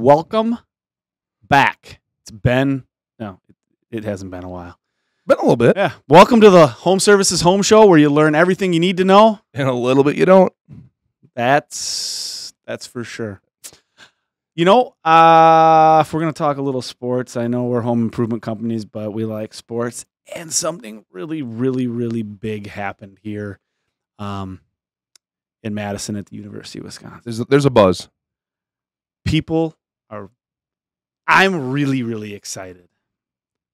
welcome back. It's been, no, it hasn't been a while. Been a little bit. Yeah. Welcome to the Home Services Home Show, where you learn everything you need to know. And a little bit you don't. That's for sure. You know, if we're going to talk a little sports, I know we're home improvement companies, but we like sports. And something really, really, really big happened here in Madison at the University of Wisconsin. There's a buzz. I'm really, really excited.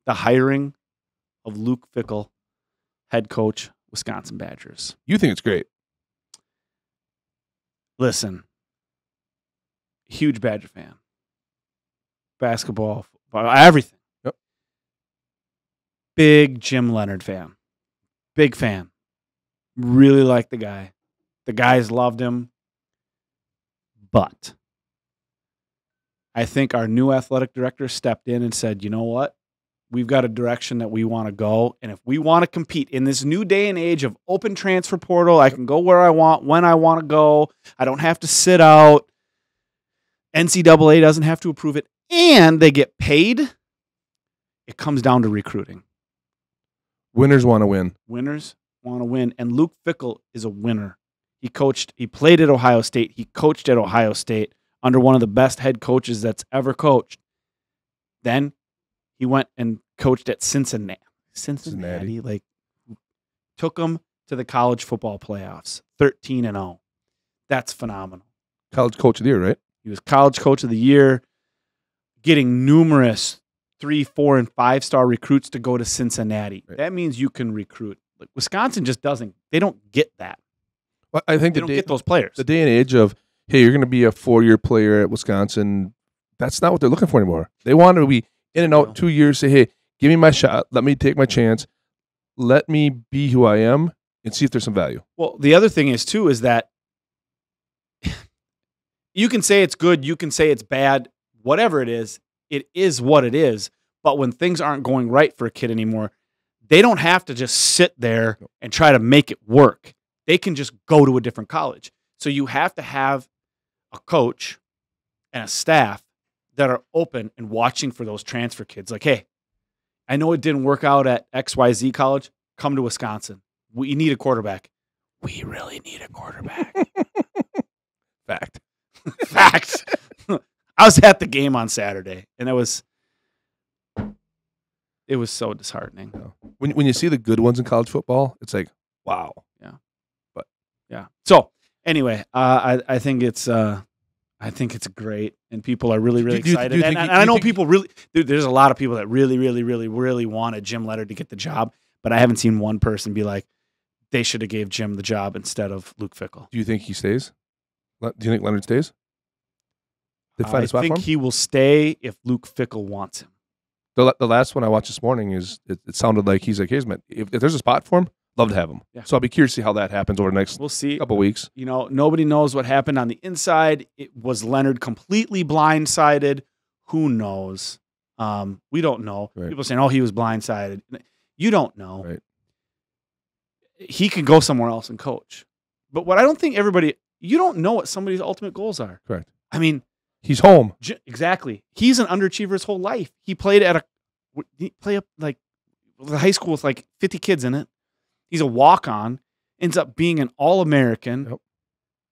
The hiring of Luke Fickell, head coach, Wisconsin Badgers. You think it's great. Listen, huge Badger fan. Basketball, football, everything. Yep. Big Jim Leonhard fan. Big fan. Really like the guy. The guys loved him. But I think our new athletic director stepped in and said, you know what? We've got a direction that we want to go. And if we want to compete in this new day and age of open transfer portal, I can go where I want, when I want to go. I don't have to sit out. NCAA doesn't have to approve it. And they get paid. It comes down to recruiting. Winners want to win. Winners want to win. And Luke Fickell is a winner. He played at Ohio State. He coached at Ohio State under one of the best head coaches that's ever coached. Then he went and coached at Cincinnati. Like, took them to the college football playoffs, 13-0. That's phenomenal. College coach of the year, right? He was college coach of the year, getting numerous 3, 4, and 5-star recruits to go to Cincinnati. Right. That means you can recruit. Like, Wisconsin just doesn't. They don't get that. Well, I think they don't get those players. The day and age of, hey, you're going to be a 4-year player at Wisconsin, that's not what they're looking for anymore. They want to be in and out 2 years, say, hey, give me my shot. Let me take my chance. Let me be who I am and see if there's some value. Well, the other thing is, too, is that you can say it's good, you can say it's bad, whatever it is what it is. But when things aren't going right for a kid anymore, they don't have to just sit there and try to make it work. They can just go to a different college. So you have to have a coach and a staff that are open and watching for those transfer kids. Like, hey, I know it didn't work out at XYZ college. Come to Wisconsin. We need a quarterback. We really need a quarterback. Fact. Fact. I was at the game on Saturday, and it was so disheartening. When you see the good ones in college football, it's like, wow. Yeah. So anyway, I think it's great, and people are really, really excited. And I know people really. There's a lot of people that really, really, really, really wanted Jim Leonhard to get the job, but I haven't seen one person be like, they should have gave Jim the job instead of Luke Fickell. Do you think he stays? Do you think Leonhard stays? I think he will stay if Luke Fickell wants him. The last one I watched this morning is it sounded like he's like, hey, man, if there's a spot for him, love to have him. Yeah. So I'll be curious to see how that happens over the next couple weeks. You know, nobody knows what happened on the inside. Was Leonhard completely blindsided? Who knows? We don't know. Right. People saying, oh, he was blindsided. You don't know. Right. He could go somewhere else and coach. But what I don't think you don't know what somebody's ultimate goals are. Correct. I mean, he's home. Exactly. He's an underachiever his whole life. He played at a high school with like 50 kids in it. He's a walk-on, ends up being an All-American, Yep.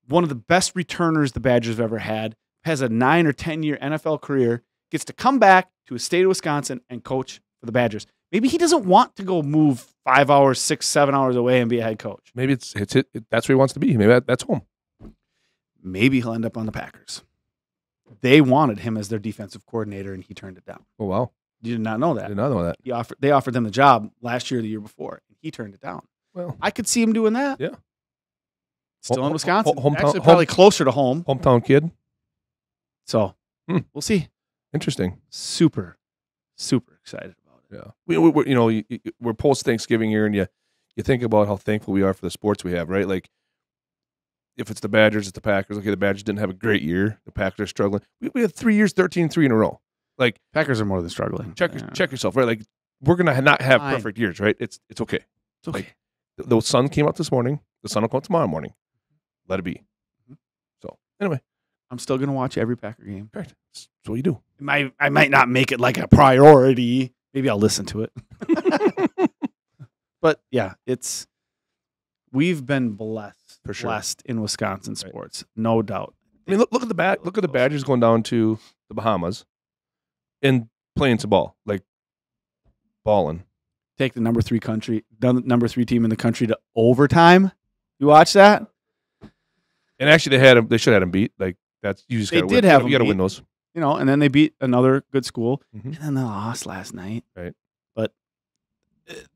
one of the best returners the Badgers have ever had, has a 9 or 10-year NFL career, gets to come back to his state of Wisconsin and coach for the Badgers. Maybe he doesn't want to go move 5 hours, 6, 7 hours away and be a head coach. Maybe that's where he wants to be. Maybe that's home. Maybe he'll end up on the Packers. They wanted him as their defensive coordinator, and he turned it down. Oh, wow. You did not know that. I did not know that. They offered them the job last year or the year before, and he turned it down. Well, I could see him doing that. Yeah. Still in Wisconsin. Hometown, actually, probably closer to home. Hometown kid. So we'll see. Interesting. Super, super excited about it. Yeah. We're post Thanksgiving here, and you think about how thankful we are for the sports we have, right? Like, if it's the Badgers, it's the Packers. Okay, the Badgers didn't have a great year. The Packers are struggling. We had 3 years, 13-3 in a row. Like, Packers are more than struggling. Check yourself, right? Like, we're gonna not have Fine. perfect years, right? It's okay. It's okay. Like, the sun came out this morning. The sun will come out tomorrow morning. Let it be. So anyway, I'm still going to watch every Packer game. Correct. That's what you do. I might not make it like a priority. Maybe I'll listen to it. But yeah, we've been blessed, For sure. blessed in Wisconsin sports, no doubt. I mean, look at the Badgers going down to the Bahamas and playing some ball, like balling. Take the number 3 team in the country to overtime. You watch that? And actually, they should have them beat. Like that's you just They gotta did win. have you them got to beat. win those. And then they beat another good school, Mhm. and then they lost last night. Right. But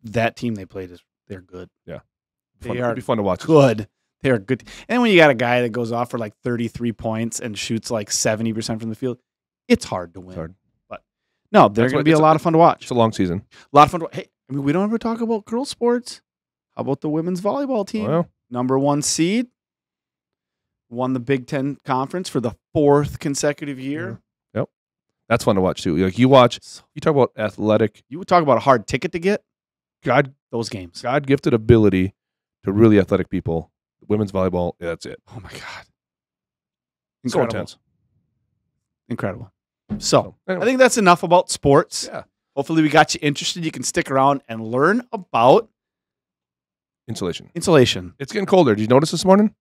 that team they played they're good. Yeah. They It'd are be fun to watch. good. They are good. And when you got a guy that goes off for like 33 points and shoots like 70% from the field, it's hard to win. It's hard. But no, they're That's going what- to be a lot of fun to watch. It's a long season. A lot of fun. Hey, I mean, we don't ever talk about girls' sports. How about the women's volleyball team? Well, Number 1 seed. Won the Big Ten Conference for the 4th consecutive year. yep. That's fun to watch too. Like you talk about athletic, You would talk about a hard ticket to get God gifted ability to really athletic people. Women's volleyball, yeah, that's it. Oh, my God. So intense. Incredible. So, Anyway. I think that's enough about sports. Yeah. Hopefully, we got you interested. You can stick around and learn about Insulation. insulation. It's getting colder. Did you notice this morning?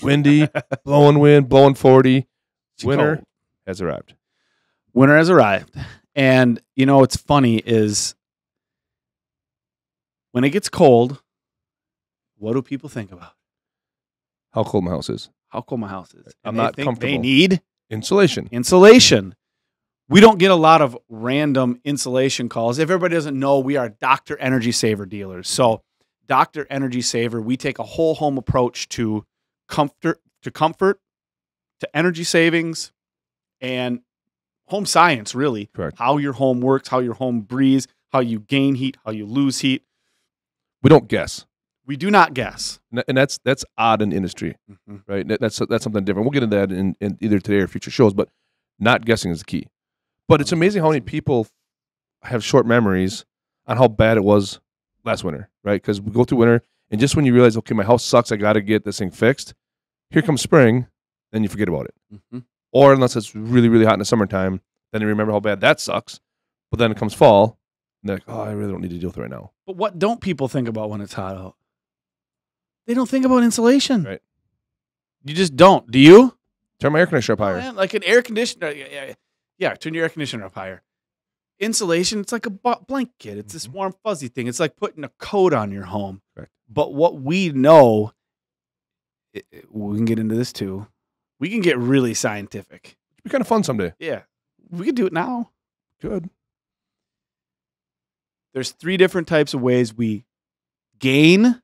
Windy, blowing wind, blowing 40. Winter cold. has arrived. Winter has arrived. And, what's funny is when it gets cold, what do people think about? How cold my house is. How cold my house is. I'm And not they think comfortable. They need Insulation. insulation. We don't get a lot of random insulation calls. If everybody doesn't know, we are Dr. Energy Saver dealers. So, Dr. Energy Saver, we take a whole home approach to comfort, to energy savings, and home science, really. Correct. How your home works, how your home breathes, how you gain heat, how you lose heat. We don't guess. We do not guess. And that's odd in the industry, right? That's something different. We'll get into that in either today or future shows, but not guessing is the key. But it's amazing how many people have short memories on how bad it was last winter, right? Because we go through winter, and just when you realize, okay, my house sucks, I got to get this thing fixed, here comes spring, then you forget about it. Mm-hmm. Or unless it's really, really hot in the summertime, then you remember how bad that sucks. But then it comes fall, and they're like, oh, I really don't need to deal with it right now. But what don't people think about when it's hot out? They don't think about insulation. Right. You just don't. Do you? Turn my air conditioner up higher. Man, like an air conditioner. Yeah, turn your air conditioner up higher. Insulation, it's like a blanket. It's this warm, fuzzy thing. It's like putting a coat on your home. Correct. But what we know, we can get into this too. We can get really scientific. It'd be kind of fun someday. Yeah. We can do it now. Good. There's 3 different types of ways we gain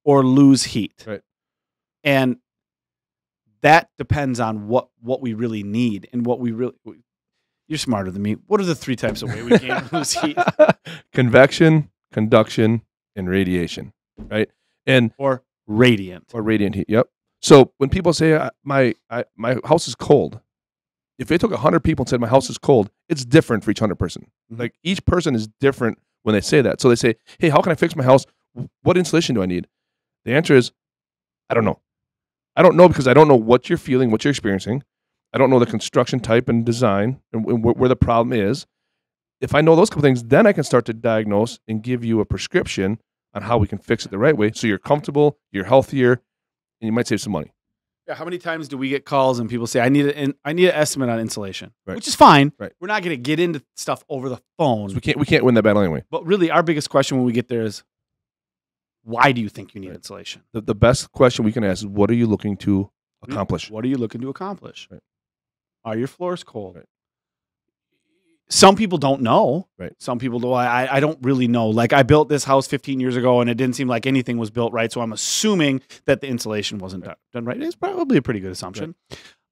or lose heat. Right. And that depends on what we really need and what we really. You're smarter than me. What are the 3 types of ways we gain or lose heat? Convection, conduction, and radiation, right? And Or radiant. or radiant heat. Yep. So when people say my house is cold, if they took 100 people and said my house is cold, it's different for each 100 person. Mhm. Like each person is different when they say that. So they say, "Hey, how can I fix my house? What insulation do I need?" The answer is, I don't know. I don't know because I don't know what you're feeling, what you're experiencing. I don't know the construction type and design and where the problem is. If I know those couple things, then I can start to diagnose and give you a prescription on how we can fix it the right way so you're comfortable, you're healthier, and you might save some money. Yeah, how many times do we get calls and people say, I need an estimate on insulation, Right. which is fine. Right. We're not going to get into stuff over the phone. So we can't win that battle anyway. But really, our biggest question when we get there is, why do you think you need Right. insulation? The best question we can ask is, what are you looking to accomplish? What are you looking to accomplish? Right. Are your floors cold? Right. Some people don't know. Right. Some people do. I don't really know. Like I built this house 15 years ago and it didn't seem like anything was built right. So I'm assuming that the insulation wasn't done right. It's probably a pretty good assumption.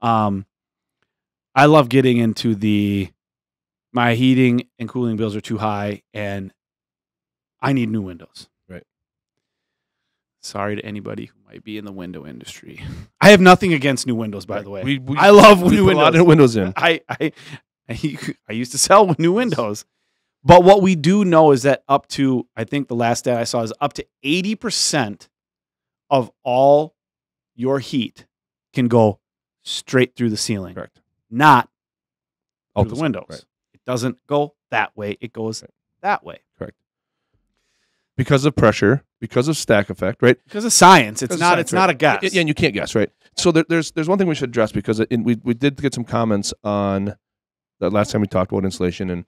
I love getting into my heating and cooling bills are too high and I need new windows. Right. Sorry to anybody who might be in the window industry. I have nothing against new windows, by the way. We I love we new put a lot windows. of windows in. I used to sell new windows. But what we do know is that up to, I think the last stat I saw is up to 80% of all your heat can go straight through the ceiling, Correct. not Out through the windows. Right. It doesn't go that way. It goes that way. Correct. Because of pressure, because of stack effect, right? Because of science. It's Because of not. science, It's not a guess. Yeah, and you can't guess, right? So there's one thing we should address because we did get some comments on the last time we talked about insulation,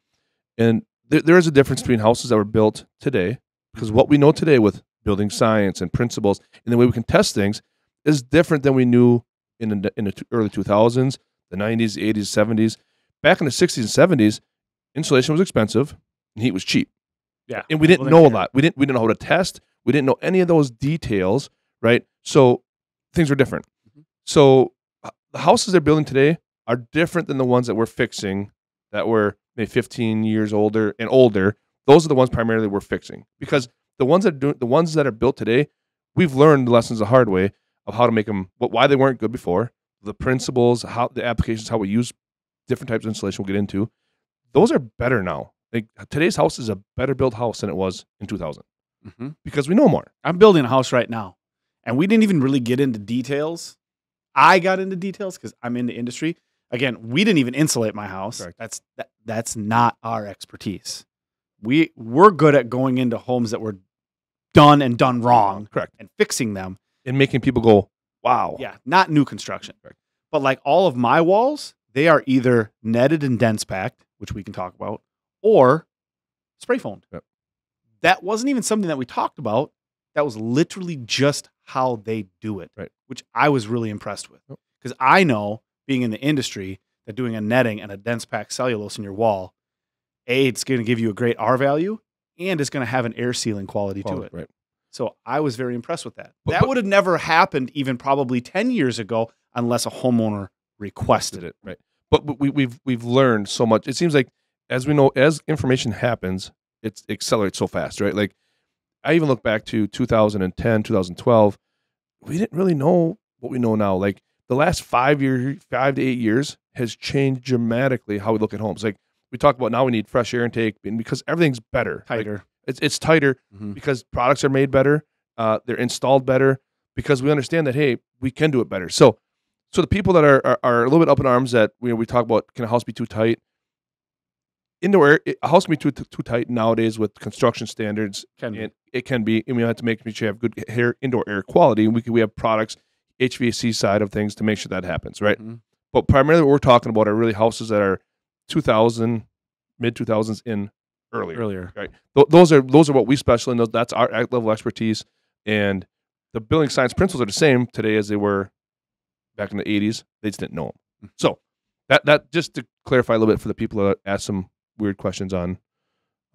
and there is a difference between houses that were built today, because what we know today with building science and principles and the way we can test things is different than we knew in the early 2000s, the 90s, 80s, 70s. Back in the 60s and 70s, insulation was expensive and heat was cheap. Yeah, and we didn't know a lot. We didn't know how to test. We didn't know any of those details, right? So things were different. Mm-hmm. So the houses they're building today are different than the ones that we're fixing that were maybe 15 years older and older. Those are the ones primarily we're fixing, because the ones that are built today, we've learned the lessons the hard way of how to make them, why they weren't good before, the principles, how the applications, how we use different types of insulation we'll get into. Those are better now. Like, today's house is a better built house than it was in 2000 because we know more. I'm building a house right now, and we didn't even really get into details. I got into details because I'm in the industry. Again, we didn't even insulate my house. Correct. That's not our expertise. We're good at going into homes that were done wrong, Correct, and fixing them and making people go, wow. Yeah, not new construction. Correct. But like all of my walls, they are either netted and dense packed, which we can talk about, or spray foamed. Yep. That wasn't even something that we talked about. That was literally just how they do it, right? Which I was really impressed with, because I know, being in the industry, that doing a netting and a dense packed cellulose in your wall, it's going to give you a great R value, and it's going to have an air sealing quality to it. Right. So I was very impressed with that. But That would have never happened even probably 10 years ago unless a homeowner requested it. Right. But we've learned so much. It seems like, as we know, as information happens, it accelerates so fast, right? Like, I even look back to 2010, 2012. We didn't really know what we know now. Like, the last 5 to 8 years has changed dramatically how we look at homes. Like, we talk about now we need fresh air intake, and because everything's better. Tighter. Like, it's tighter because products are made better. They're installed better because we understand that, hey, we can do it better. So the people that are a little bit up in arms that we talk about, can a house be too tight? Indoor air, a house can be too tight nowadays with construction standards. It can be, and we have to make sure you have good indoor air quality. And we have products, HVAC side of things, to make sure that happens, right? But primarily what we're talking about are really houses that are 2000, mid 2000s in earlier. Right? Those are what we specialize in. That's our level of expertise, and the building science principles are the same today as they were back in the 80s. They just didn't know them. So that just to clarify a little bit for the people that ask some weird questions on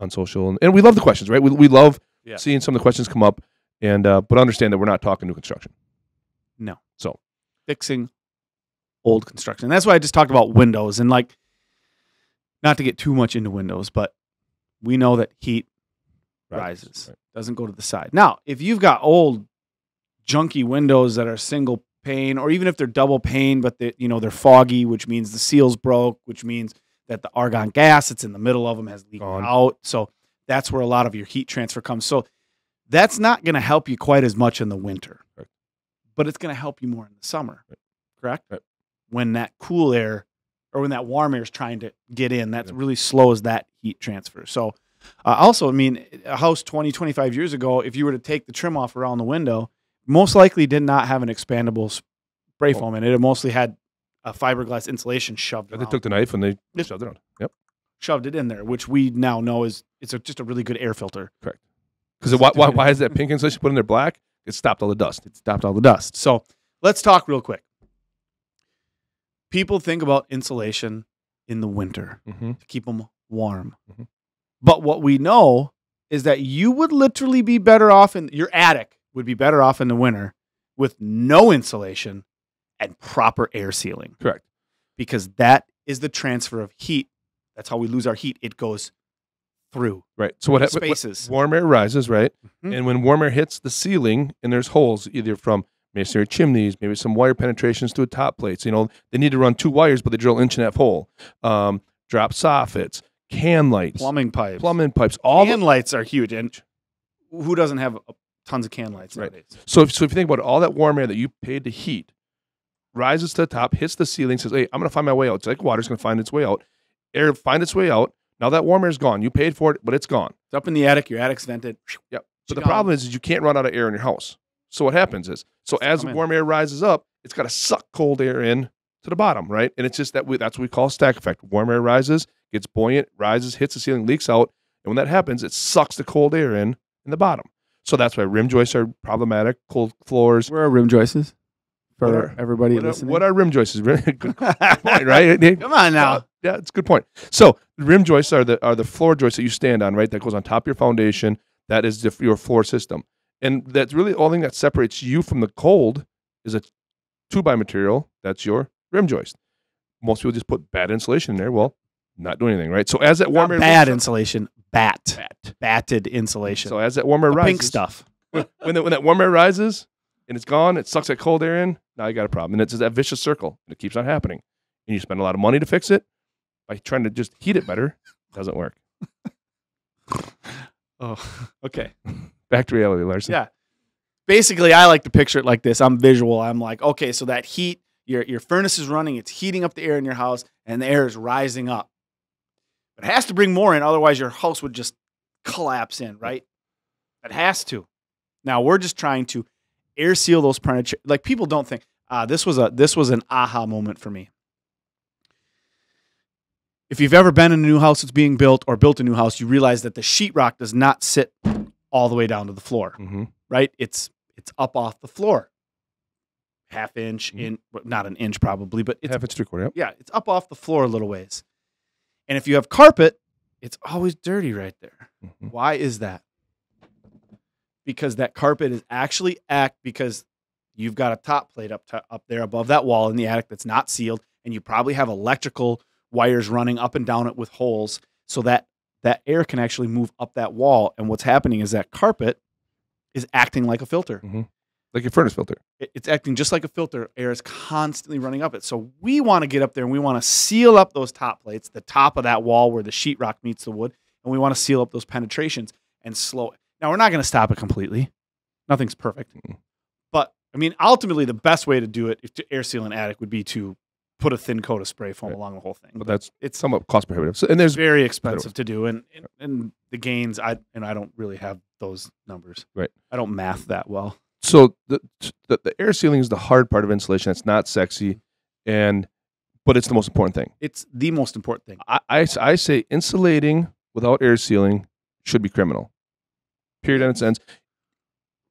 social, and we love the questions, right? We love seeing some of the questions come up, and but understand that we're not talking new construction. No. So fixing old construction. And that's why I just talked about windows, and like, not to get too much into windows, but we know that heat rises. Right. Doesn't go to the side. Now, if you've got old junky windows that are single pane, or even if they're double pane, but they're foggy, which means the seals broke, which means that the argon gas that's in the middle of them has leaked out. So that's where a lot of your heat transfer comes. So that's not going to help you quite as much in the winter, but it's going to help you more in the summer, correct? Right. When that cool air, or when that warm air is trying to get in, that really slows that heat transfer. So also, I mean, a house 20, 25 years ago, if you were to take the trim off around the window, most likely did not have an expandable spray foam in it. It mostly had a fiberglass insulation shoved around. They took the knife and they shoved it on. Yep. Shoved it in there, which we now know it's just a really good air filter. Correct. Because why is that pink insulation put in there black? It stopped all the dust. So let's talk real quick. People think about insulation in the winter to keep them warm. But what we know is that you would literally be better off your attic would be better off in the winter with no insulation and proper air sealing. Correct. Because that is the transfer of heat. That's how we lose our heat. It goes through. Right. So what spaces? Warm air rises, right? And when warm air hits the ceiling and there's holes, either from masonry chimneys, maybe some wire penetrations to a top plates. They need to run 2 wires, but they drill 1.5 hole. Drop soffits, can lights, plumbing pipes. All can lights are huge, and who doesn't have tons of can lights nowadays? So if you think about it, all that warm air that you paid to heat, rises to the top, hits the ceiling, says, hey, I'm going to find my way out. It's like water's going to find its way out. Air find its way out. Now that warm air is gone. You paid for it, but it's gone. It's up in the attic. Your attic's vented. Yep. But the problem is you can't run out of air in your house. So what happens is, as the warm air rises up, it's got to suck cold air in to the bottom, right? And it's just that's what we call stack effect. Warm air rises, gets buoyant, rises, hits the ceiling, leaks out. And when that happens, it sucks the cold air in the bottom. So that's why rim joists are problematic, cold floors. Where are rim joists? For everybody listening. What are rim joists? Good point, right? Come on now. Yeah, it's a good point. So rim joists are the floor joists that you stand on, right? That goes on top of your foundation. That is your floor system. And that's really the only thing that separates you from the cold is a 2x material. That's your rim joist. Most people just put bad insulation in there. Well, not doing anything, right? So as that warm air bad insulation, batted insulation. So as that warm air rises, pink stuff. when that warm air rises and it's gone, it sucks that cold air in. Now you got a problem, and it's that vicious circle, and it keeps on happening. And you spend a lot of money to fix it by trying to just heat it better. Doesn't work. Oh, okay. Back to reality, Larson. Yeah. Basically, I like to picture it like this. I'm visual. I'm like, okay, so that heat, your furnace is running, it's heating up the air in your house, and the air is rising up. It has to bring more in, otherwise your house would just collapse in, right? It has to. Now we're just trying to air seal those penetrations. Like people don't think this was an aha moment for me. If you've ever been in a new house that's being built or built a new house, you realize that the sheetrock does not sit all the way down to the floor, right? It's up off the floor, half inch in, not an inch probably, but it's half inch, 3/4. Yep. Yeah, it's up off the floor a little ways. And if you have carpet, it's always dirty right there. Why is that? Because that carpet is actually because you've got a top plate up there above that wall in the attic that's not sealed, and you probably have electrical wires running up and down it with holes so that that air can actually move up that wall. And what's happening is that carpet is acting like a filter. Like your furnace filter. It's acting just like a filter. Air is constantly running up it. So we want to get up there and we want to seal up those top plates, the top of that wall where the sheetrock meets the wood, and we want to seal up those penetrations and slow it. Now, we're not going to stop it completely. Nothing's perfect. But, I mean, ultimately, the best way to do it, to air seal an attic, would be to put a thin coat of spray foam along the whole thing. But it's somewhat cost prohibitive. So, and there's very expensive to do. And the gains, I don't really have those numbers. Right. I don't math that well. So the air sealing is the hard part of insulation. It's not sexy, but it's the most important thing. It's the most important thing. I say insulating without air sealing should be criminal. Period. In a sense.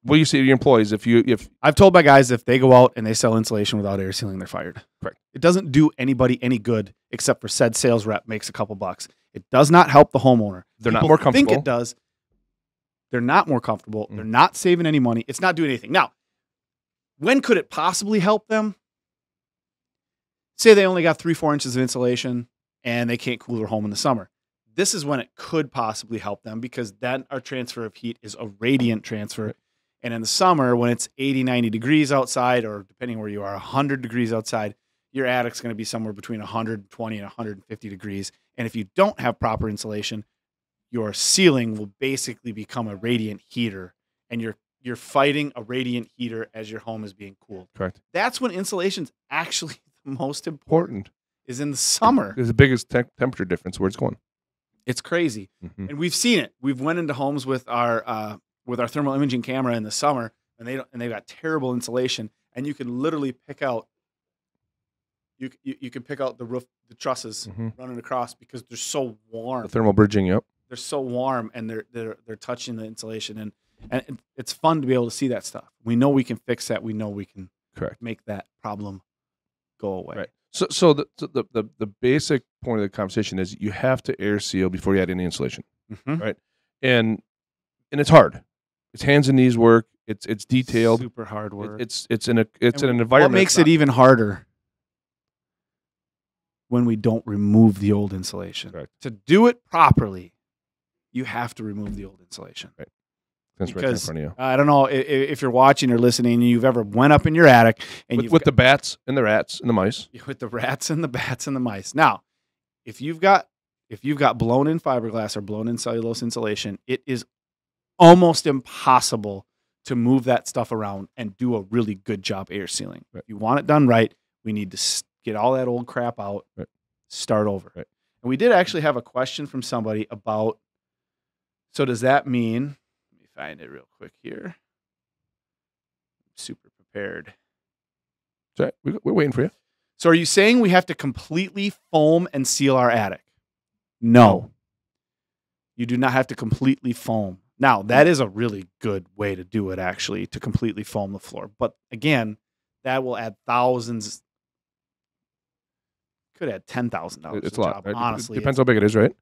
What do you say to your employees if I've told my guys if they go out and they sell insulation without air sealing, they're fired. Correct. It doesn't do anybody any good except for said sales rep makes a couple bucks. It does not help the homeowner. They're not more comfortable. Think it does. They're not more comfortable. They're not saving any money. It's not doing anything. Now, when could it possibly help them? Say they only got 3-4 inches of insulation and they can't cool their home in the summer. This is when it could possibly help them because then our transfer of heat is a radiant transfer. And in the summer, when it's 80, 90 degrees outside, or depending where you are, 100 degrees outside, your attic's going to be somewhere between 120 and 150 degrees. And if you don't have proper insulation, your ceiling will basically become a radiant heater, and you're fighting a radiant heater as your home is being cooled. Correct. That's when insulation's actually the most important. Is in the summer. There's the biggest temperature difference where it's going. It's crazy, and we've seen it. We've went into homes with our thermal imaging camera in the summer, and they've got terrible insulation, and you can literally pick out. You can pick out the roof, the trusses running across because they're so warm. The thermal bridging, yep. They're so warm, and they're touching the insulation, and it's fun to be able to see that stuff. We know we can fix that. We know we can make that problem go away. Right. So the basic point of the conversation is you have to air seal before you add any insulation, right? And it's hard. It's hands and knees work. It's detailed. Super hard work. It's an environment. What makes it even harder? When we don't remove the old insulation. Correct. To do it properly, you have to remove the old insulation. Right. That's right in front of you. I don't know if you're watching or listening and you've ever went up in your attic and with the bats and the rats and the mice. With the rats and the bats and the mice. Now, if you've got blown in fiberglass or blown in cellulose insulation, it is almost impossible to move that stuff around and do a really good job air sealing. Right. If you want it done right, We need to get all that old crap out, Right. start over. Right. And we did actually have a question from somebody about, so does that mean, let me find it real quick here. Super prepared. So we're waiting for you. So are you saying we have to completely foam and seal our attic? No. You do not have to completely foam. Now, that is a really good way to do it, actually, to completely foam the floor. But again, that will add thousands. Could add $10,000. It's a lot. Right? Honestly, Depends how big it is, right?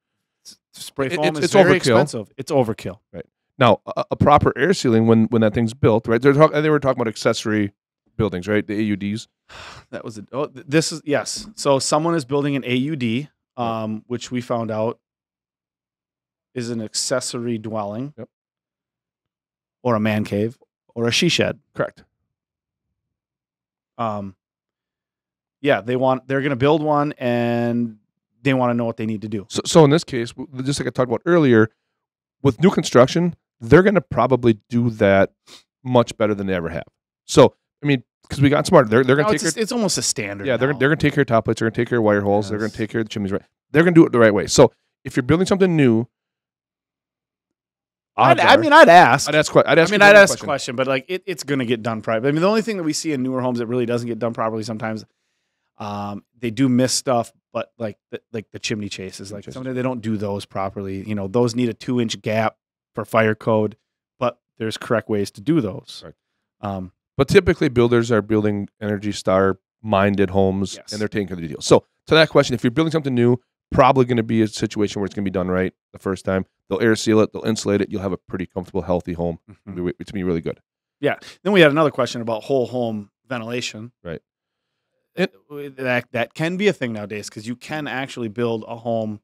Spray foam is it's very overkill. expensive. It's overkill. Right. Now, a proper air sealing when that thing's built, right? They were talking about accessory buildings, right? The AUDs. That was this is yes. So someone is building an AUD, which we found out is an accessory dwelling, Yep. or a man cave, or a she shed. Correct. Yeah, they're going to build one, and they want to know what they need to do. So in this case, just like I talked about earlier, with new construction, they're going to probably do that much better than they ever have. So, I mean, because we got smarter, they're going to take it's almost a standard. Yeah, they're going to take care of top plates. They're going to take care of wire holes. Yes. They're going to take care of the chimneys. Right. They're going to do it the right way. So if you're building something new, I'd ask. I'd ask the question, but like it's going to get done properly. I mean, the only thing that we see in newer homes that really doesn't get done properly sometimes, they do miss stuff. But like the chimney chases, like sometimes they don't do those properly. You know, those need a 2-inch gap for fire code, but there's correct ways to do those. Right. But typically, builders are building Energy Star minded homes, Yes. and they're taking care of the details. So to that question, if you're building something new, probably going to be a situation where it's going to be done right the first time. They'll air seal it, they'll insulate it. You'll have a pretty comfortable, healthy home. Mm-hmm. It's going to be really good. Yeah. Then we had another question about whole home ventilation. Right. That can be a thing nowadays, because you can actually build a home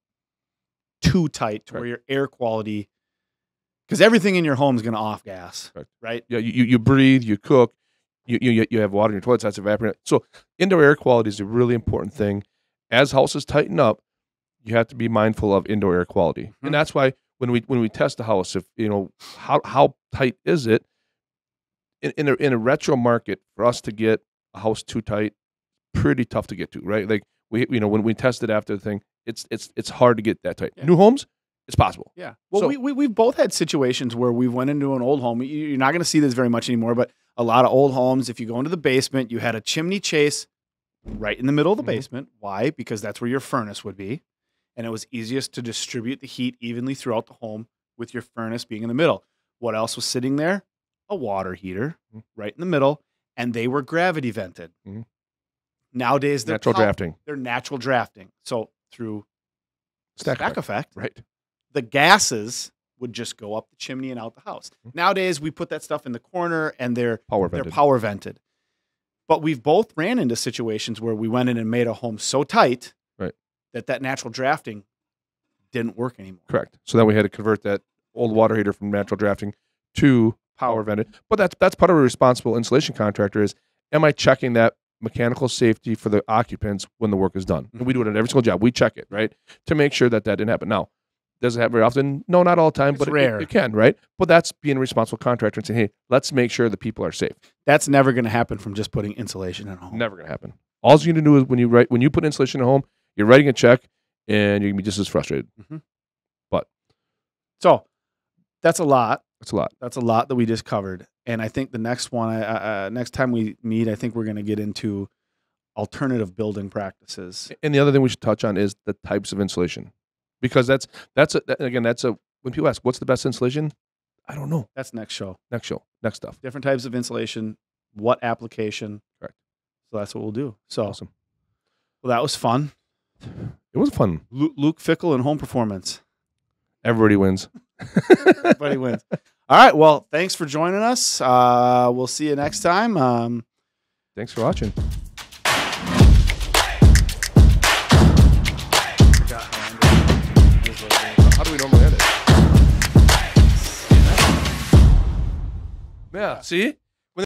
too tight to where your air quality, because everything in your home is going to off gas, right? Yeah, you breathe, you cook, you have water in your toilets, that's evaporating. So indoor air quality is a really important thing. As houses tighten up, you have to be mindful of indoor air quality, and that's why when we test a house, if you know how tight is it in a retro market, for us to get a house too tight, pretty tough to get to, right? Like when we tested after the thing, it's hard to get that tight. Yeah. New homes, it's possible. Yeah. Well, so, we've both had situations where we went into an old home. You're not going to see this very much anymore, but a lot of old homes, if you go into the basement, you had a chimney chase right in the middle of the basement. Why? Because that's where your furnace would be. And it was easiest to distribute the heat evenly throughout the home with your furnace being in the middle. What else was sitting there? A water heater right in the middle, and they were gravity vented. Mm-hmm. Nowadays, they're natural drafting. They're natural drafting. So through stack effect, right? The gases would just go up the chimney and out the house. Nowadays, we put that stuff in the corner, and they're power vented. But we've both ran into situations where we went in and made a home so tight that natural drafting didn't work anymore. Correct. So then we had to convert that old water heater from natural drafting to power vented. But that's part of a responsible installation contractor is, am I checking that mechanical safety for the occupants when the work is done? And we do it at every single job. We check it, right? To make sure that didn't happen. Now, does it happen very often? No, not all the time, but rare. It can, right? But that's being a responsible contractor and saying, hey, let's make sure the people are safe. That's never going to happen from just putting insulation in a home. Never going to happen. All you need to do is when you put insulation in a home, you're writing a check, and you're going to be just as frustrated. Mm-hmm. But so that's a lot. That's a lot. That's a lot that we just covered. And I think the next one, next time we meet, I think we're going to get into alternative building practices. And the other thing we should touch on is the types of insulation, because that's when people ask, what's the best insulation? I don't know. That's next show. Next stuff. Different types of insulation, what application. Correct. So that's what we'll do. So awesome. Well, that was fun. It was fun. Luke Fickell and home performance. Everybody wins. Everybody wins. All right. Well, thanks for joining us. We'll see you next time. Thanks for watching. How do we normally end it? Yeah. See?